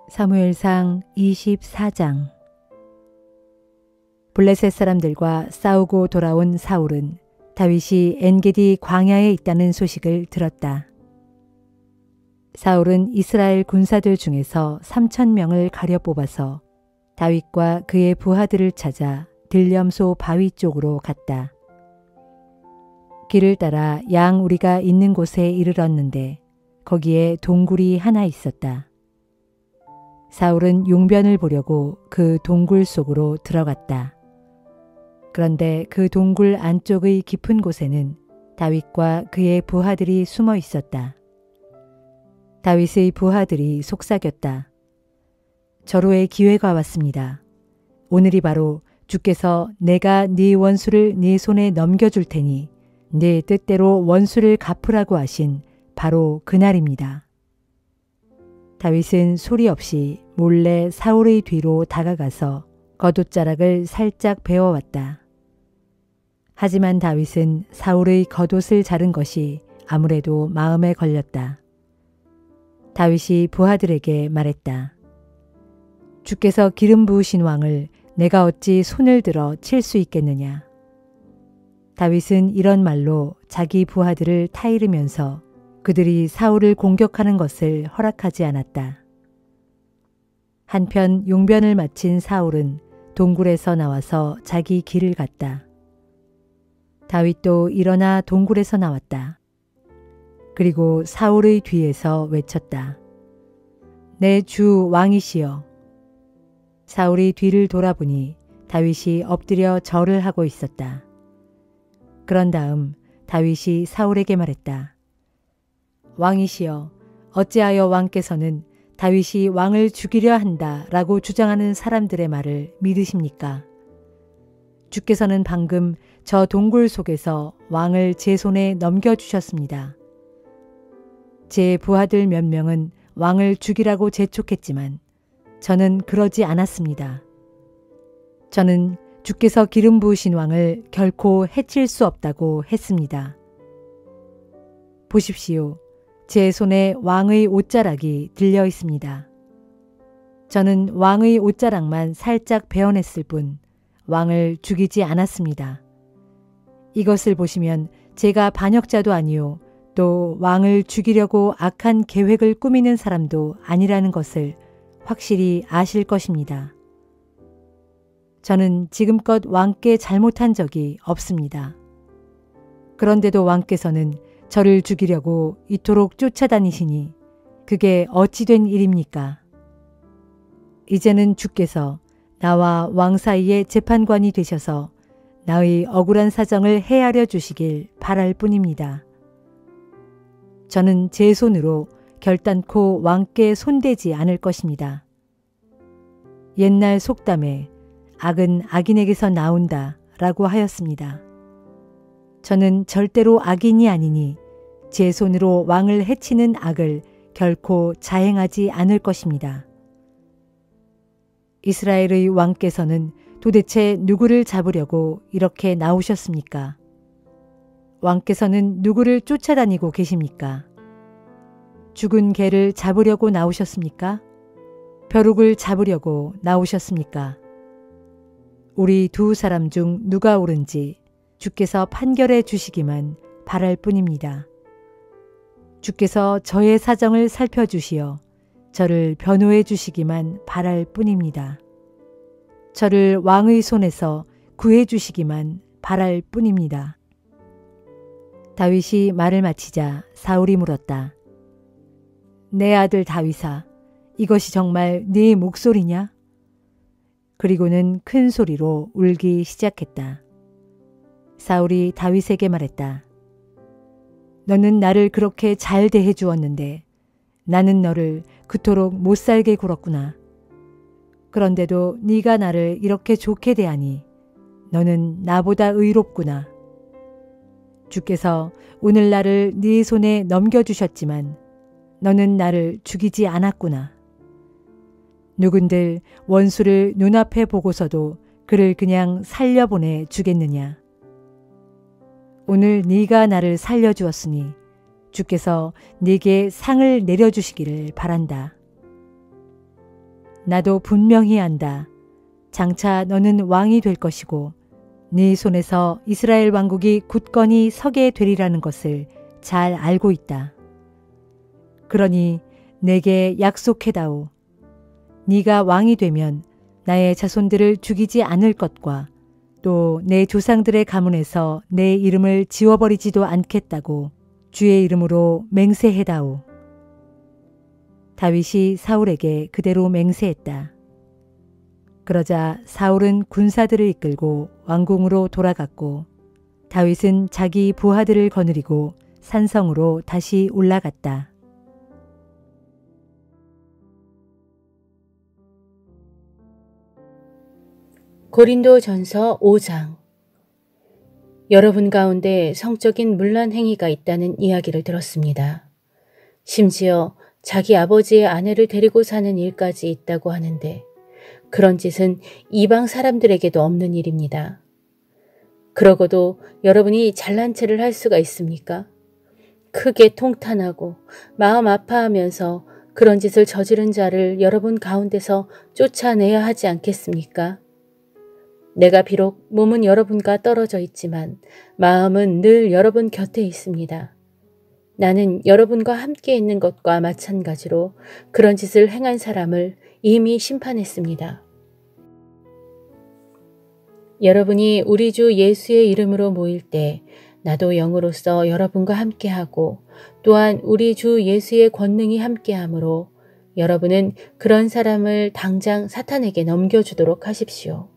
사무엘상 24장. 블레셋 사람들과 싸우고 돌아온 사울은 다윗이 엔게디 광야에 있다는 소식을 들었다. 사울은 이스라엘 군사들 중에서 3,000명을 가려 뽑아서 다윗과 그의 부하들을 찾아 들염소 바위 쪽으로 갔다. 길을 따라 양 우리가 있는 곳에 이르렀는데 거기에 동굴이 하나 있었다. 사울은 용변을 보려고 그 동굴 속으로 들어갔다. 그런데 그 동굴 안쪽의 깊은 곳에는 다윗과 그의 부하들이 숨어 있었다. 다윗의 부하들이 속삭였다. 절호의 기회가 왔습니다. 오늘이 바로 주께서 내가 네 원수를 네 손에 넘겨줄 테니 네 뜻대로 원수를 갚으라고 하신 바로 그날입니다. 다윗은 소리 없이 몰래 사울의 뒤로 다가가서 겉옷자락을 살짝 베어왔다. 하지만 다윗은 사울의 겉옷을 자른 것이 아무래도 마음에 걸렸다. 다윗이 부하들에게 말했다. 주께서 기름 부으신 왕을 내가 어찌 손을 들어 칠 수 있겠느냐. 다윗은 이런 말로 자기 부하들을 타이르면서 그들이 사울을 공격하는 것을 허락하지 않았다. 한편 용변을 마친 사울은 동굴에서 나와서 자기 길을 갔다. 다윗도 일어나 동굴에서 나왔다. 그리고 사울의 뒤에서 외쳤다. 내 주 왕이시여. 사울이 뒤를 돌아보니 다윗이 엎드려 절을 하고 있었다. 그런 다음 다윗이 사울에게 말했다. 왕이시여, 어찌하여 왕께서는 다윗이 왕을 죽이려 한다라고 주장하는 사람들의 말을 믿으십니까? 주께서는 방금 저 동굴 속에서 왕을 제 손에 넘겨주셨습니다. 제 부하들 몇 명은 왕을 죽이라고 재촉했지만 저는 그러지 않았습니다. 저는 주께서 기름 부으신 왕을 결코 해칠 수 없다고 했습니다. 보십시오. 제 손에 왕의 옷자락이 들려 있습니다. 저는 왕의 옷자락만 살짝 베어냈을 뿐 왕을 죽이지 않았습니다. 이것을 보시면 제가 반역자도 아니요 또 왕을 죽이려고 악한 계획을 꾸미는 사람도 아니라는 것을 확실히 아실 것입니다. 저는 지금껏 왕께 잘못한 적이 없습니다. 그런데도 왕께서는 저를 죽이려고 이토록 쫓아다니시니 그게 어찌 된 일입니까? 이제는 주께서 나와 왕 사이의 재판관이 되셔서 나의 억울한 사정을 헤아려 주시길 바랄 뿐입니다. 저는 제 손으로 결단코 왕께 손대지 않을 것입니다. 옛날 속담에 악은 악인에게서 나온다 라고 하였습니다. 저는 절대로 악인이 아니니 제 손으로 왕을 해치는 악을 결코 자행하지 않을 것입니다. 이스라엘의 왕께서는 도대체 누구를 잡으려고 이렇게 나오셨습니까? 왕께서는 누구를 쫓아다니고 계십니까? 죽은 개를 잡으려고 나오셨습니까? 벼룩을 잡으려고 나오셨습니까? 우리 두 사람 중 누가 옳은지 주께서 판결해 주시기만 바랄 뿐입니다. 주께서 저의 사정을 살펴주시어 저를 변호해 주시기만 바랄 뿐입니다. 저를 왕의 손에서 구해 주시기만 바랄 뿐입니다. 다윗이 말을 마치자 사울이 물었다. 내 아들 다윗아, 이것이 정말 네 목소리냐? 그리고는 큰 소리로 울기 시작했다. 사울이 다윗에게 말했다. 너는 나를 그렇게 잘 대해 주었는데 나는 너를 그토록 못살게 굴었구나. 그런데도 네가 나를 이렇게 좋게 대하니 너는 나보다 의롭구나. 주께서 오늘 나를 네 손에 넘겨주셨지만 너는 나를 죽이지 않았구나. 누군들 원수를 눈앞에 보고서도 그를 그냥 살려보내 주겠느냐. 오늘 네가 나를 살려주었으니 주께서 네게 상을 내려주시기를 바란다. 나도 분명히 안다. 장차 너는 왕이 될 것이고 네 손에서 이스라엘 왕국이 굳건히 서게 되리라는 것을 잘 알고 있다. 그러니 내게 약속해다오. 네가 왕이 되면 나의 자손들을 죽이지 않을 것과 또 내 조상들의 가문에서 내 이름을 지워버리지도 않겠다고 주의 이름으로 맹세해다오. 다윗이 사울에게 그대로 맹세했다. 그러자 사울은 군사들을 이끌고 왕궁으로 돌아갔고 다윗은 자기 부하들을 거느리고 산성으로 다시 올라갔다. 고린도전서 5장. 여러분 가운데 성적인 문란 행위가 있다는 이야기를 들었습니다. 심지어 자기 아버지의 아내를 데리고 사는 일까지 있다고 하는데 그런 짓은 이방 사람들에게도 없는 일입니다. 그러고도 여러분이 잘난 체를 할 수가 있습니까? 크게 통탄하고 마음 아파하면서 그런 짓을 저지른 자를 여러분 가운데서 쫓아내야 하지 않겠습니까? 내가 비록 몸은 여러분과 떨어져 있지만 마음은 늘 여러분 곁에 있습니다. 나는 여러분과 함께 있는 것과 마찬가지로 그런 짓을 행한 사람을 이미 심판했습니다. 여러분이 우리 주 예수의 이름으로 모일 때 나도 영으로서 여러분과 함께하고 또한 우리 주 예수의 권능이 함께하므로 여러분은 그런 사람을 당장 사탄에게 넘겨주도록 하십시오.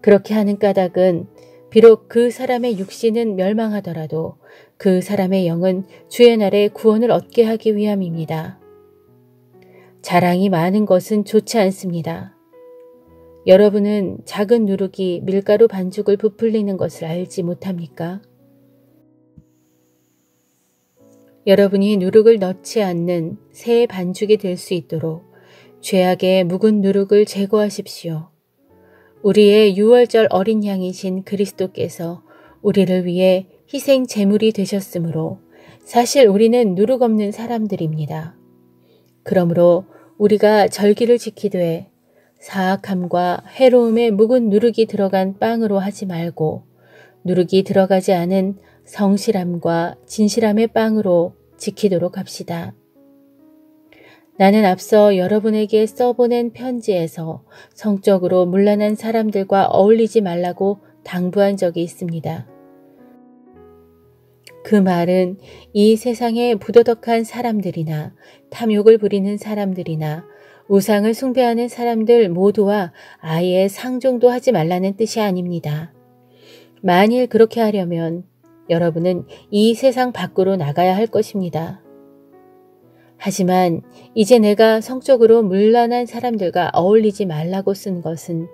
그렇게 하는 까닭은 비록 그 사람의 육신은 멸망하더라도 그 사람의 영은 주의 날에 구원을 얻게 하기 위함입니다. 자랑이 많은 것은 좋지 않습니다. 여러분은 작은 누룩이 밀가루 반죽을 부풀리는 것을 알지 못합니까? 여러분이 누룩을 넣지 않는 새 반죽이 될 수 있도록 죄악의 묵은 누룩을 제거하십시오. 우리의 유월절 어린 양이신 그리스도께서 우리를 위해 희생 제물이 되셨으므로 사실 우리는 누룩 없는 사람들입니다. 그러므로 우리가 절기를 지키되 사악함과 해로움에 묵은 누룩이 들어간 빵으로 하지 말고 누룩이 들어가지 않은 성실함과 진실함의 빵으로 지키도록 합시다. 나는 앞서 여러분에게 써보낸 편지에서 성적으로 문란한 사람들과 어울리지 말라고 당부한 적이 있습니다. 그 말은 이 세상의 부도덕한 사람들이나 탐욕을 부리는 사람들이나 우상을 숭배하는 사람들 모두와 아예 상종도 하지 말라는 뜻이 아닙니다. 만일 그렇게 하려면 여러분은 이 세상 밖으로 나가야 할 것입니다. 하지만 이제 내가 성적으로 문란한 사람들과 어울리지 말라고 쓴 것은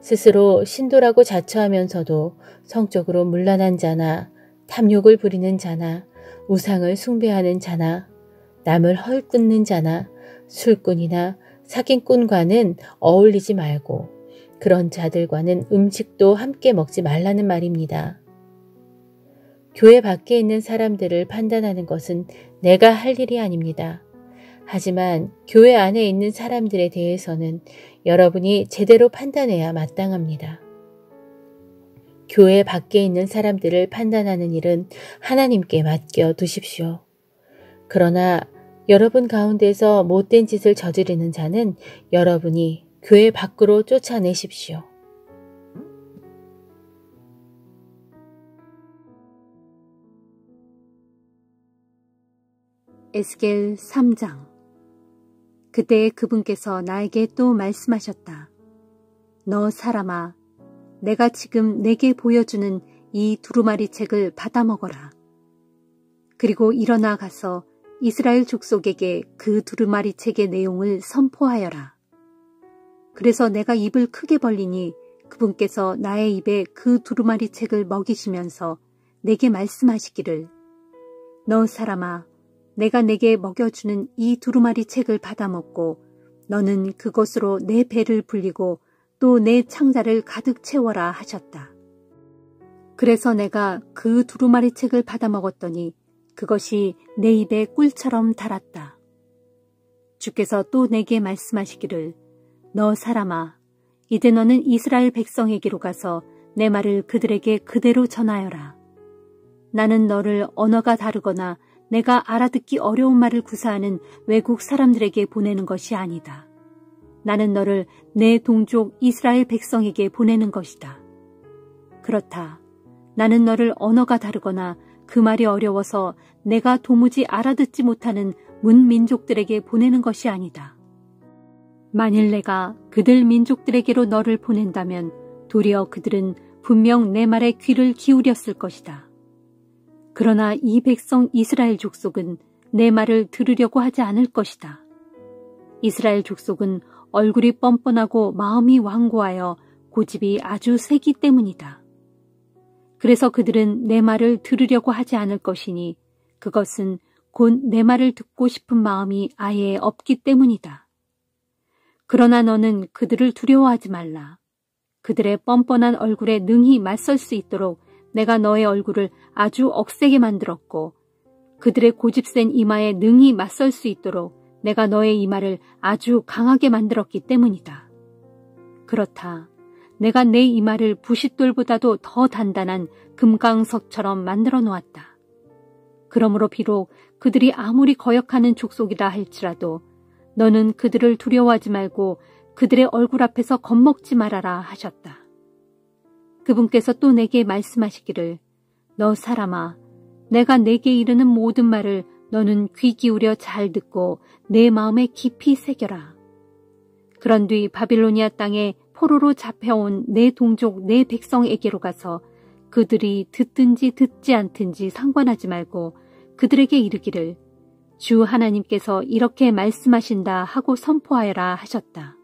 스스로 신도라고 자처하면서도 성적으로 문란한 자나 탐욕을 부리는 자나 우상을 숭배하는 자나 남을 헐뜯는 자나 술꾼이나 사기꾼과는 어울리지 말고 그런 자들과는 음식도 함께 먹지 말라는 말입니다. 교회 밖에 있는 사람들을 판단하는 것은 내가 할 일이 아닙니다. 하지만 교회 안에 있는 사람들에 대해서는 여러분이 제대로 판단해야 마땅합니다. 교회 밖에 있는 사람들을 판단하는 일은 하나님께 맡겨 두십시오. 그러나 여러분 가운데서 못된 짓을 저지르는 자는 여러분이 교회 밖으로 쫓아내십시오. 에스겔 3장. 그때 그분께서 나에게 또 말씀하셨다. 너 사람아, 내가 지금 내게 보여주는 이 두루마리 책을 받아먹어라. 그리고 일어나 가서 이스라엘 족속에게 그 두루마리 책의 내용을 선포하여라. 그래서 내가 입을 크게 벌리니 그분께서 나의 입에 그 두루마리 책을 먹이시면서 내게 말씀하시기를, 너 사람아, 내가 내게 먹여주는 이 두루마리 책을 받아먹고 너는 그것으로 내 배를 불리고 또 내 창자를 가득 채워라 하셨다. 그래서 내가 그 두루마리 책을 받아먹었더니 그것이 내 입에 꿀처럼 달았다. 주께서 또 내게 말씀하시기를 너 사람아 이제 너는 이스라엘 백성에게로 가서 내 말을 그들에게 그대로 전하여라. 나는 너를 언어가 다르거나 내가 알아듣기 어려운 말을 구사하는 외국 사람들에게 보내는 것이 아니다. 나는 너를 내 동족 이스라엘 백성에게 보내는 것이다. 그렇다. 나는 너를 언어가 다르거나 그 말이 어려워서 내가 도무지 알아듣지 못하는 문민족들에게 보내는 것이 아니다. 만일 내가 그들 민족들에게로 너를 보낸다면 도리어 그들은 분명 내 말에 귀를 기울였을 것이다. 그러나 이 백성 이스라엘 족속은 내 말을 들으려고 하지 않을 것이다. 이스라엘 족속은 얼굴이 뻔뻔하고 마음이 완고하여 고집이 아주 세기 때문이다. 그래서 그들은 내 말을 들으려고 하지 않을 것이니 그것은 곧 내 말을 듣고 싶은 마음이 아예 없기 때문이다. 그러나 너는 그들을 두려워하지 말라. 그들의 뻔뻔한 얼굴에 능히 맞설 수 있도록 내가 너의 얼굴을 아주 억세게 만들었고 그들의 고집센 이마에 능히 맞설 수 있도록 내가 너의 이마를 아주 강하게 만들었기 때문이다. 그렇다. 내가 내 이마를 부싯돌보다도 더 단단한 금강석처럼 만들어 놓았다. 그러므로 비록 그들이 아무리 거역하는 족속이라 할지라도 너는 그들을 두려워하지 말고 그들의 얼굴 앞에서 겁먹지 말아라 하셨다. 그분께서 또 내게 말씀하시기를 너 사람아 내가 내게 이르는 모든 말을 너는 귀 기울여 잘 듣고 내 마음에 깊이 새겨라. 그런 뒤 바빌로니아 땅에 포로로 잡혀온 내 동족 내 백성에게로 가서 그들이 듣든지 듣지 않든지 상관하지 말고 그들에게 이르기를 주 하나님께서 이렇게 말씀하신다 하고 선포하여라 하셨다.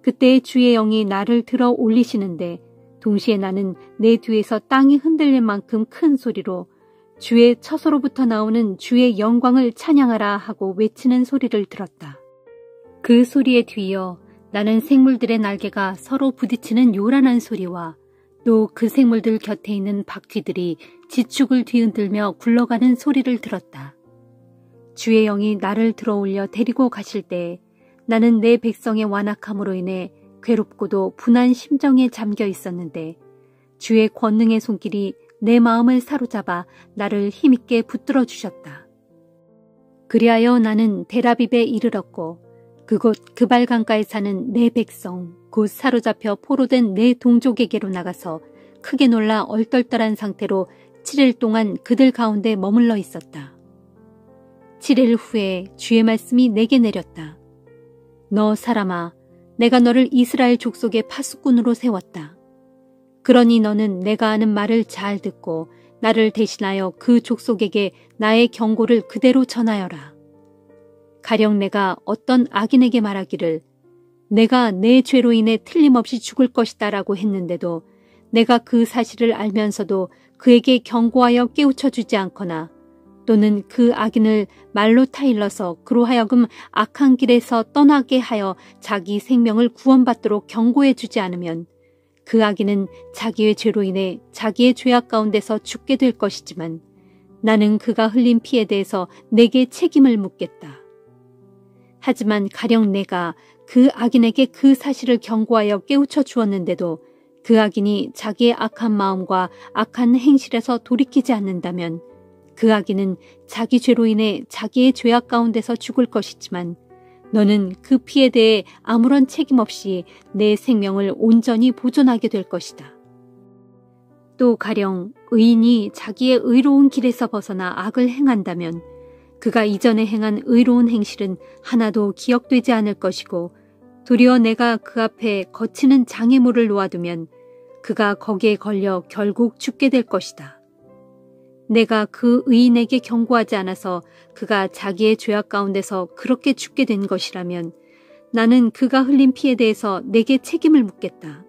그때 주의 영이 나를 들어 올리시는데 동시에 나는 내 뒤에서 땅이 흔들릴 만큼 큰 소리로 주의 처소로부터 나오는 주의 영광을 찬양하라 하고 외치는 소리를 들었다. 그 소리에 뒤이어 나는 생물들의 날개가 서로 부딪히는 요란한 소리와 또 그 생물들 곁에 있는 바퀴들이 지축을 뒤흔들며 굴러가는 소리를 들었다. 주의 영이 나를 들어올려 데리고 가실 때 나는 내 백성의 완악함으로 인해 괴롭고도 분한 심정에 잠겨 있었는데 주의 권능의 손길이 내 마음을 사로잡아 나를 힘있게 붙들어 주셨다. 그리하여 나는 데라빕에 이르렀고 그곳 그발 강가에 사는 내 백성 곧 사로잡혀 포로된 내 동족에게로 나가서 크게 놀라 얼떨떨한 상태로 7일 동안 그들 가운데 머물러 있었다. 7일 후에 주의 말씀이 내게 내렸다. 너 사람아 내가 너를 이스라엘 족속의 파수꾼으로 세웠다. 그러니 너는 내가 하는 말을 잘 듣고 나를 대신하여 그 족속에게 나의 경고를 그대로 전하여라. 가령 내가 어떤 악인에게 말하기를 내가 내 죄로 인해 틀림없이 죽을 것이다 라고 했는데도 내가 그 사실을 알면서도 그에게 경고하여 깨우쳐 주지 않거나 또는 그 악인을 말로 타일러서 그로 하여금 악한 길에서 떠나게 하여 자기 생명을 구원받도록 경고해 주지 않으면 그 악인은 자기의 죄로 인해 자기의 죄악 가운데서 죽게 될 것이지만 나는 그가 흘린 피에 대해서 내게 책임을 묻겠다. 하지만 가령 내가 그 악인에게 그 사실을 경고하여 깨우쳐 주었는데도 그 악인이 자기의 악한 마음과 악한 행실에서 돌이키지 않는다면 그 악인은 자기 죄로 인해 자기의 죄악 가운데서 죽을 것이지만 너는 그 피에 대해 아무런 책임 없이 내 생명을 온전히 보존하게 될 것이다. 또 가령 의인이 자기의 의로운 길에서 벗어나 악을 행한다면 그가 이전에 행한 의로운 행실은 하나도 기억되지 않을 것이고 도리어 내가 그 앞에 거치는 장애물을 놓아두면 그가 거기에 걸려 결국 죽게 될 것이다. 내가 그 의인에게 경고하지 않아서 그가 자기의 죄악 가운데서 그렇게 죽게 된 것이라면 나는 그가 흘린 피에 대해서 내게 책임을 묻겠다.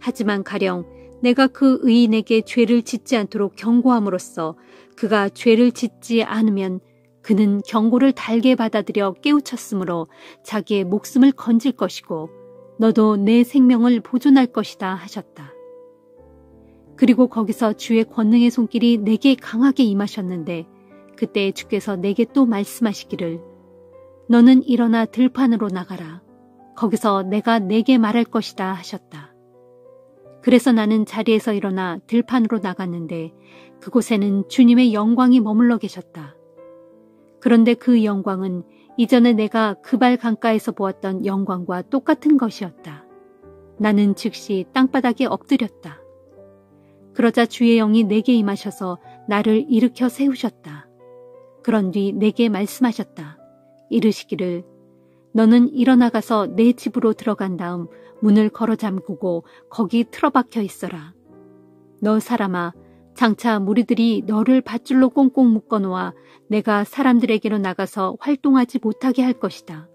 하지만 가령 내가 그 의인에게 죄를 짓지 않도록 경고함으로써 그가 죄를 짓지 않으면 그는 경고를 달게 받아들여 깨우쳤으므로 자기의 목숨을 건질 것이고 너도 내 생명을 보존할 것이다 하셨다. 그리고 거기서 주의 권능의 손길이 내게 강하게 임하셨는데 그때 주께서 내게 또 말씀하시기를 너는 일어나 들판으로 나가라. 거기서 내가 네게 말할 것이다 하셨다. 그래서 나는 자리에서 일어나 들판으로 나갔는데 그곳에는 주님의 영광이 머물러 계셨다. 그런데 그 영광은 이전에 내가 그발 강가에서 보았던 영광과 똑같은 것이었다. 나는 즉시 땅바닥에 엎드렸다. 그러자 주의 영이 내게 임하셔서 나를 일으켜 세우셨다. 그런 뒤 내게 말씀하셨다. 이르시기를 너는 일어나가서 내 집으로 들어간 다음 문을 걸어 잠그고 거기 틀어박혀 있어라. 너 사람아, 장차 무리들이 너를 밧줄로 꽁꽁 묶어놓아 내가 사람들에게로 나가서 활동하지 못하게 할 것이다.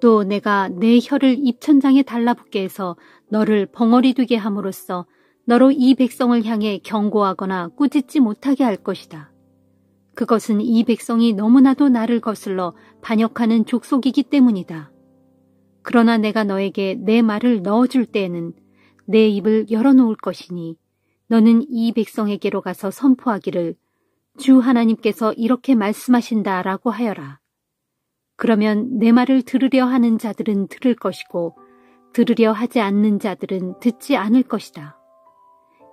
또 내가 내 혀를 입천장에 달라붙게 해서 너를 벙어리 되게 함으로써 너로 이 백성을 향해 경고하거나 꾸짖지 못하게 할 것이다. 그것은 이 백성이 너무나도 나를 거슬러 반역하는 족속이기 때문이다. 그러나 내가 너에게 내 말을 넣어줄 때에는 내 입을 열어놓을 것이니 너는 이 백성에게로 가서 선포하기를 주 하나님께서 이렇게 말씀하신다라고 하여라. 그러면 내 말을 들으려 하는 자들은 들을 것이고 들으려 하지 않는 자들은 듣지 않을 것이다.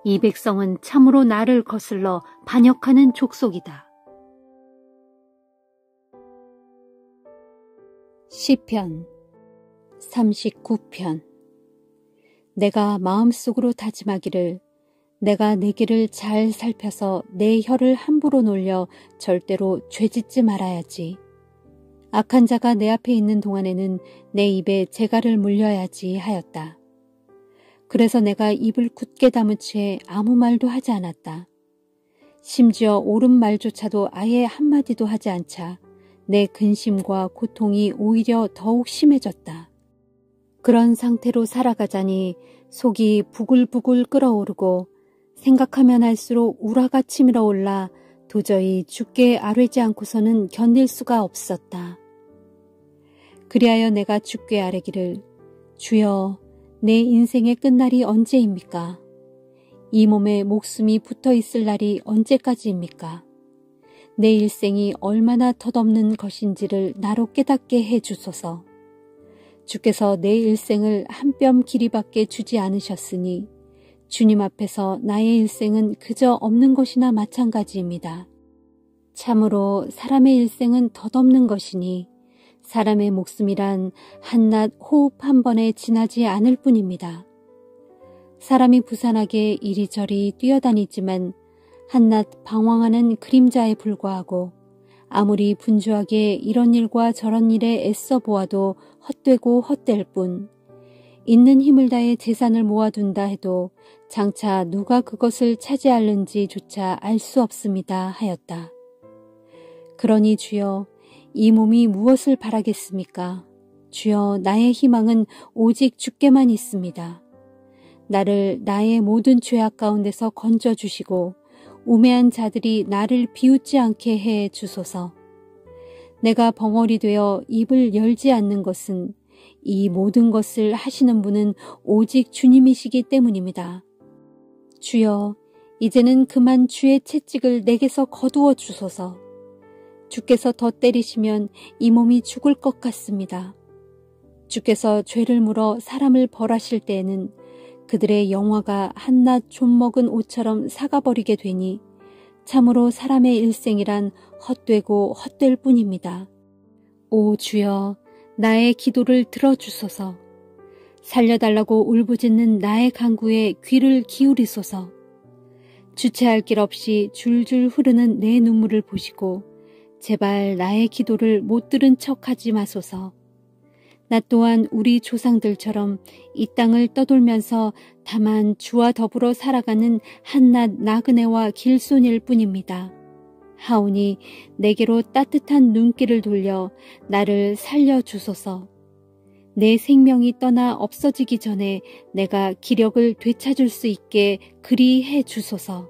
이 백성은 참으로 나를 거슬러 반역하는 족속이다. 시편 39편. 내가 마음속으로 다짐하기를 내가 내 길을 잘 살펴서 내 혀를 함부로 놀려 절대로 죄짓지 말아야지. 악한 자가 내 앞에 있는 동안에는 내 입에 재갈을 물려야지 하였다. 그래서 내가 입을 굳게 다문 채 아무 말도 하지 않았다. 심지어 옳은 말조차도 아예 한마디도 하지 않자 내 근심과 고통이 오히려 더욱 심해졌다. 그런 상태로 살아가자니 속이 부글부글 끓어오르고 생각하면 할수록 우라가 치밀어 올라 도저히 죽게 아뢰지 않고서는 견딜 수가 없었다. 그리하여 내가 죽게 아뢰기를 주여 내 인생의 끝날이 언제입니까? 이 몸에 목숨이 붙어 있을 날이 언제까지입니까? 내 일생이 얼마나 덧없는 것인지를 나로 깨닫게 해 주소서. 주께서 내 일생을 한 뼘 길이밖에 주지 않으셨으니 주님 앞에서 나의 일생은 그저 없는 것이나 마찬가지입니다. 참으로 사람의 일생은 덧없는 것이니 사람의 목숨이란 한낱 호흡 한 번에 지나지 않을 뿐입니다. 사람이 부산하게 이리저리 뛰어다니지만 한낱 방황하는 그림자에 불과하고 아무리 분주하게 이런 일과 저런 일에 애써 보아도 헛되고 헛될 뿐 있는 힘을 다해 재산을 모아둔다 해도 장차 누가 그것을 차지할는지조차 알 수 없습니다 하였다. 그러니 주여 이 몸이 무엇을 바라겠습니까? 주여 나의 희망은 오직 주께만 있습니다. 나를 나의 모든 죄악 가운데서 건져주시고 우매한 자들이 나를 비웃지 않게 해 주소서. 내가 벙어리 되어 입을 열지 않는 것은 이 모든 것을 하시는 분은 오직 주님이시기 때문입니다. 주여, 이제는 그만 주의 채찍을 내게서 거두어 주소서. 주께서 더 때리시면 이 몸이 죽을 것 같습니다. 주께서 죄를 물어 사람을 벌하실 때에는 그들의 영화가 한낱 좀 먹은 옷처럼 사가버리게 되니 참으로 사람의 일생이란 헛되고 헛될 뿐입니다. 오 주여, 나의 기도를 들어주소서. 살려달라고 울부짖는 나의 간구에 귀를 기울이소서. 주체할 길 없이 줄줄 흐르는 내 눈물을 보시고 제발 나의 기도를 못 들은 척하지 마소서. 나 또한 우리 조상들처럼 이 땅을 떠돌면서 다만 주와 더불어 살아가는 한낱 나그네와 길손일 뿐입니다. 하오니 내게로 따뜻한 눈길을 돌려 나를 살려주소서. 내 생명이 떠나 없어지기 전에 내가 기력을 되찾을 수 있게 그리 해 주소서.